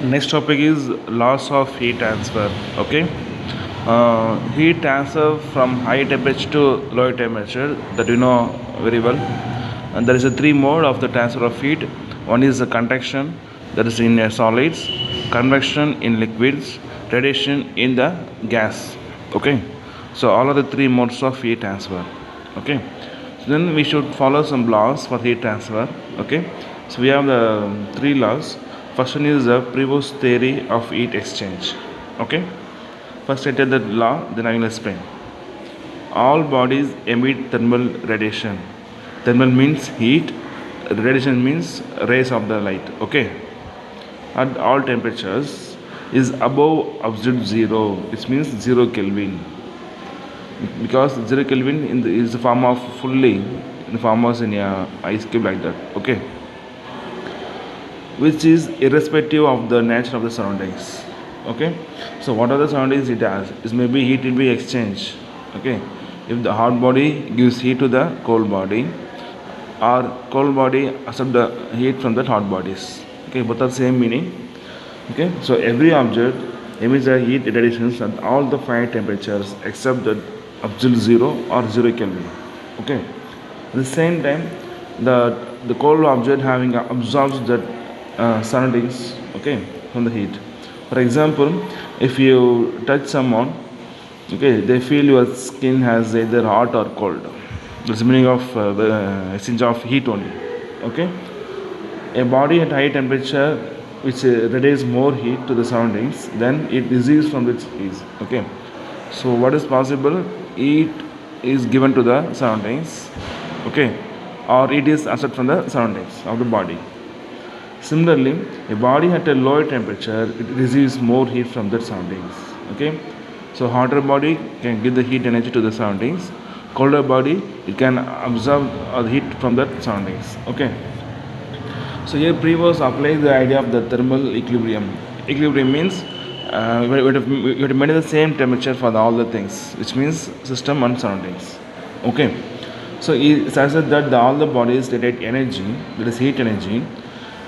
Next topic is loss of heat transfer. Okay, heat transfer from high temperature to low temperature, that you know very well. And there is a three mode of the transfer of heat. One is the conduction, that is in solids, convection in liquids, radiation in the gas. Okay, so all are the three modes of heat transfer. Okay, so then we should follow some laws for heat transfer. Okay, so we have the three laws. First one is the Prevost theory of heat exchange. Okay, first I tell the law, then I will explain. All bodies emit thermal radiation. Thermal means heat, radiation means rays of the light. Okay, at all temperatures is above absolute zero. It means 0 Kelvin, because 0 Kelvin is the form of fully in the form of in a ice cube like that. Okay, which is irrespective of the nature of the surroundings. Okay, so what are the surroundings it has is maybe heat will be exchanged. Okay, if the hot body gives heat to the cold body, or cold body accept the heat from the hot bodies. Okay, both are same meaning. Okay, so every object emits the heat radiations at all the 5 temperatures except the absolute zero or 0 Kelvin. Okay, at the same time, the cold object having absorbs the surroundings, okay, from the heat. For example, if you touch someone, okay, they feel your skin has either hot or cold. That's the meaning of the exchange of heat only. Okay, a body at high temperature which radiates more heat to the surroundings, then it receives from its heat. Okay, so what is possible? Heat is given to the surroundings. Okay, or it is absorbed from the surroundings of the body. Similarly, a body at a lower temperature, it receives more heat from the surroundings. Okay, so hotter body can give the heat energy to the surroundings. Colder body, it can absorb the heat from the surroundings. Okay, so here Prevost applies the idea of the thermal equilibrium. Equilibrium means we have to maintain the same temperature for all the things, which means system and surroundings. Okay, so it says that all the bodies radiate energy, that is heat energy,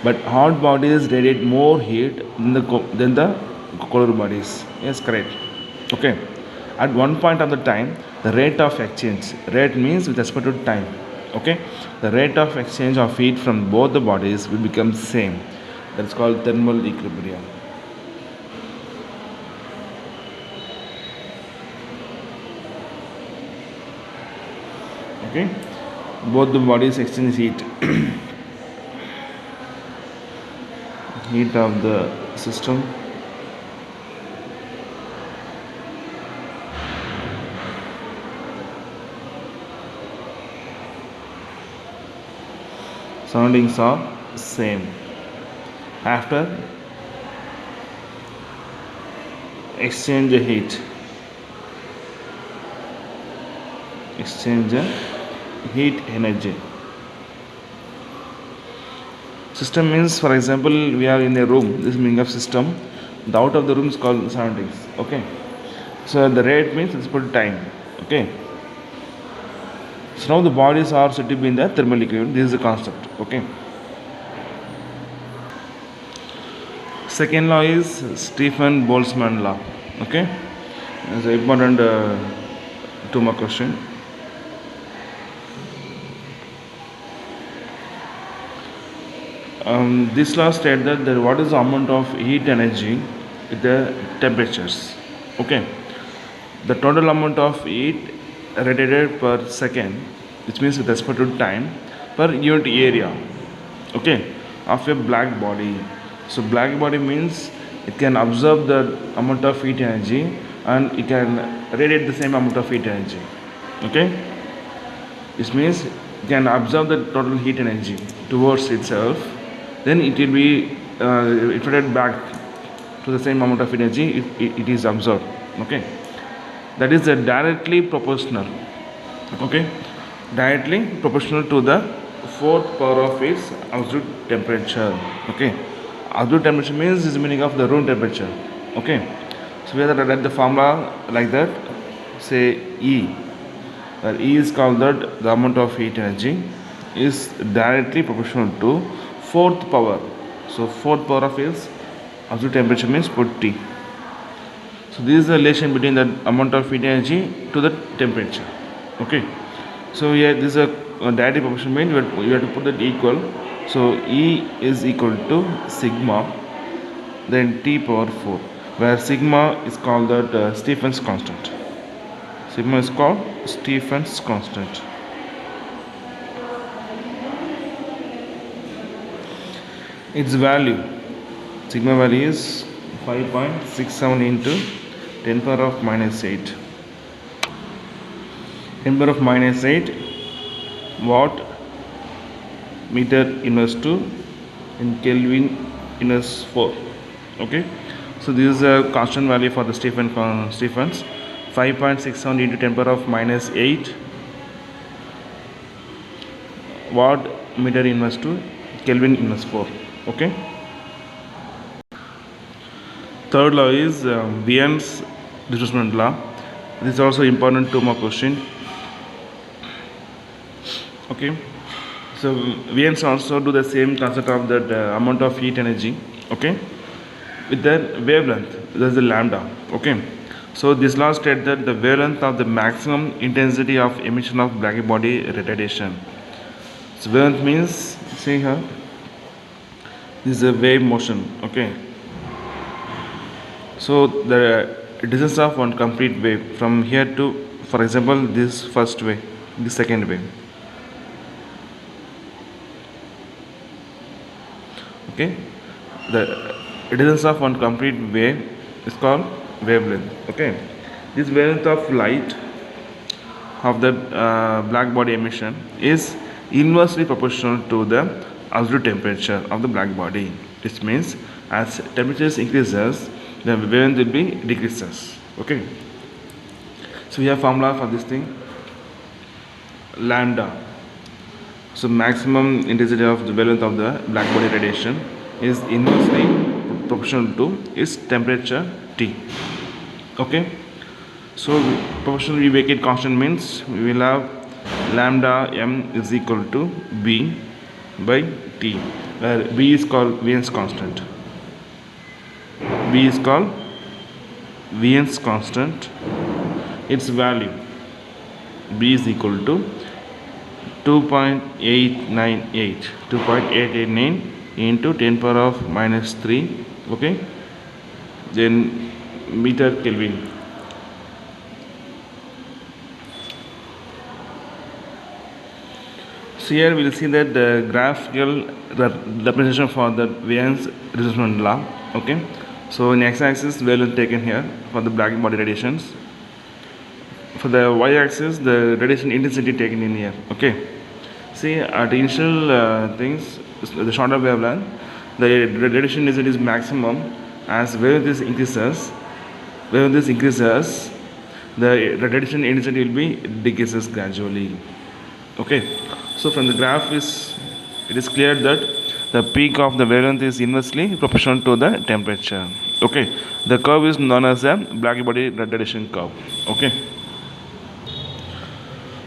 but hot bodies radiate more heat than the colder bodies. Yes, correct. Okay, at one point of the time, the rate of exchange, rate means with respect to time. Okay, the rate of exchange of heat from both the bodies will become same. That's called thermal equilibrium. Okay, both the bodies exchange heat. Heat of the system surroundings are same. After exchange heat, exchange heat energy. System means, for example, we are in a room. This meaning of system. The out of the room is called surroundings. Okay, so the rate means it's put time. Okay, so now the bodies are said to be in the thermal equilibrium. This is the concept. Okay, second law is Stephen Boltzmann law. Okay, it's an important 2 mark question. This law states that what is the amount of heat energy with the temperatures. Okay, the total amount of heat radiated per second, which means with respect to time, per unit area. Okay, of a black body. So black body means it can absorb the amount of heat energy and it can radiate the same amount of heat energy. Okay, this means it can absorb the total heat energy towards itself, then it will be reflected back to the same amount of energy it is absorbed. Okay, that is directly proportional. Okay, directly proportional to the fourth power of its absolute temperature. Okay, absolute temperature means is the meaning of the room temperature. Okay, so we have to write the formula like that. Say E, where E is called that the amount of heat energy is directly proportional to fourth power. So fourth power of is Absolute temperature means put T. So this is the relation between the amount of heat energy to the temperature. Okay. So here this is a direct proportion means you have to put that equal. So E is equal to sigma, then T power 4, where sigma is called that Stephen's constant. Sigma is called Stephen's constant. Its value, sigma value is 5.67 into 10 power of minus 8. 10 power of minus 8 watt meter inverse 2 in Kelvin inverse 4. Okay, so this is a constant value for the Stephens 5.67 into 10 power of minus 8 watt meter inverse 2 Kelvin inverse 4. Okay, third law is Wien's displacement law. This is also important to my question. Okay, so Wien's also do the same concept of that amount of heat energy. Okay, with the wavelength, there is a lambda. Okay, so this law states that the wavelength of the maximum intensity of emission of black body radiation. So wavelength means, see here, this is a wave motion. Okay, so the distance of one complete wave from here to, for example, this first wave, this second wave. Okay, the distance of one complete wave is called wavelength. Okay, this wavelength of light of the black body emission is inversely proportional to the absolute temperature of the black body, which means as temperature increases, the wavelength will be decreases. Okay, so we have formula for this thing, lambda. So maximum intensity of the wavelength of the black body radiation is inversely proportional to its temperature T. Okay, so proportionally we make it constant means we will have lambda m is equal to B by T, where B is called Wien's constant. B is called Wien's constant. Its value, B is equal to 2.889 into 10 power of minus 3. Okay, then meter Kelvin. So here we will see that the graphical representation for the Wien's displacement law. Okay, so in x-axis wavelength taken here for the black body radiations. For the y-axis, the radiation intensity taken in here. Okay, see at initial things, the shorter wavelength, the radiation intensity is maximum. As wavelength increases, the radiation intensity will be decreases gradually. Okay, so from the graph it is clear that the peak of the wavelength is inversely proportional to the temperature. Okay, the curve is known as a black body radiation curve. Okay,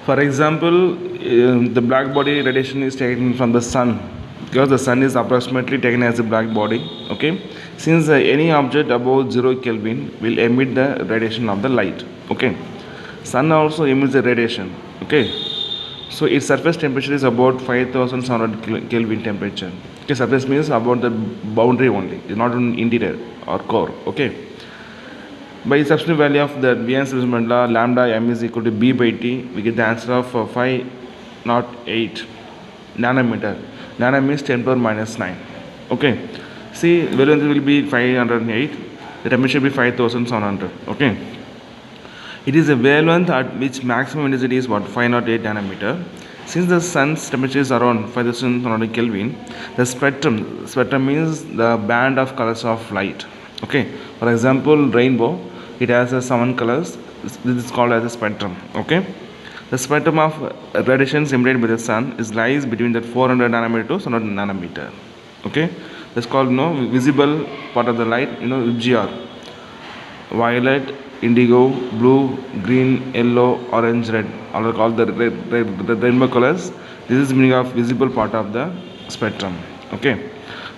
for example, the black body radiation is taken from the sun, because the sun is approximately taken as a black body. Okay, since any object above 0 Kelvin will emit the radiation of the light. Okay, sun also emits the radiation. Okay, so its surface temperature is about 5700 Kelvin temperature. Okay, surface means about the boundary only, it's not an interior or core. Okay, by substitute value of the Wien's displacement law, lambda m is equal to B by T, we get the answer of 508 nanometer. Nano means 10 power minus 9. Okay, see wavelength will be 508, the temperature will be 5700. Okay, it is a wavelength at which maximum intensity is what, 508 nanometer. Since the sun's temperature is around 5700 Kelvin, the spectrum means the band of colors of light. Okay, for example, rainbow, it has 7 colors. This is called as a spectrum. Okay, the spectrum of radiations emitted by the sun lies between that 400 nanometer to 700 nanometer. Okay, that's called visible part of the light. VGR, violet, indigo, blue, green, yellow, orange, red, all are called the rainbow colors. This is the meaning of visible part of the spectrum. Okay,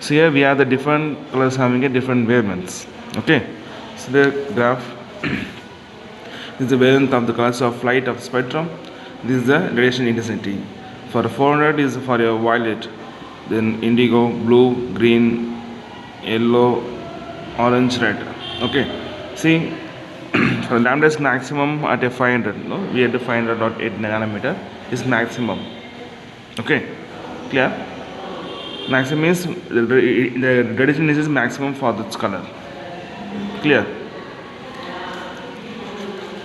So here we have the different colors having a different wavelengths. Okay, so the graph this is the wavelength of the colors of light of spectrum. This is the radiation intensity. For 400 is for your violet, then indigo, blue, green, yellow, orange, red. Okay, see for lambda is maximum at a 500. No, we had the 500.8 nanometer is maximum. Okay, clear? Maximum is the radiation is maximum for this color. Clear?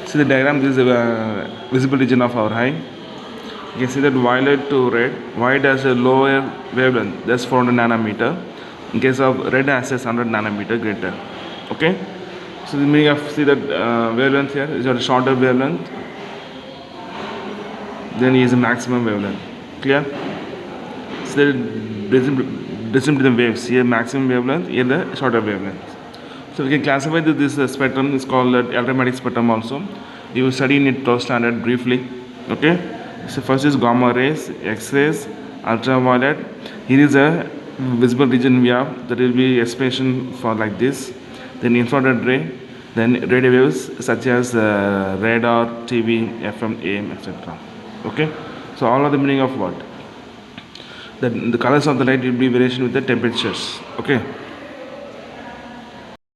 See the diagram. This is the visible region of our eye. You can see that violet to red. White has a lower wavelength, that's 400 nanometer. In case of red has a 100 nanometer greater. Okay. So the meaning of see that wavelength here is a shorter wavelength. Then is a maximum wavelength. Clear? So different between waves. Here maximum wavelength, here the shorter wavelength. So we can classify this spectrum is called electromagnetic spectrum also. You will study in it 12th standard briefly. Okay. So first is gamma rays, X-rays, ultraviolet. Here is a visible region we have, that will be expression for like this. Then infrared ray, then radio waves such as radar, TV, FM, AM, etc. Okay. So all are the meaning of what? The colors of the light will be variation with the temperatures. Okay.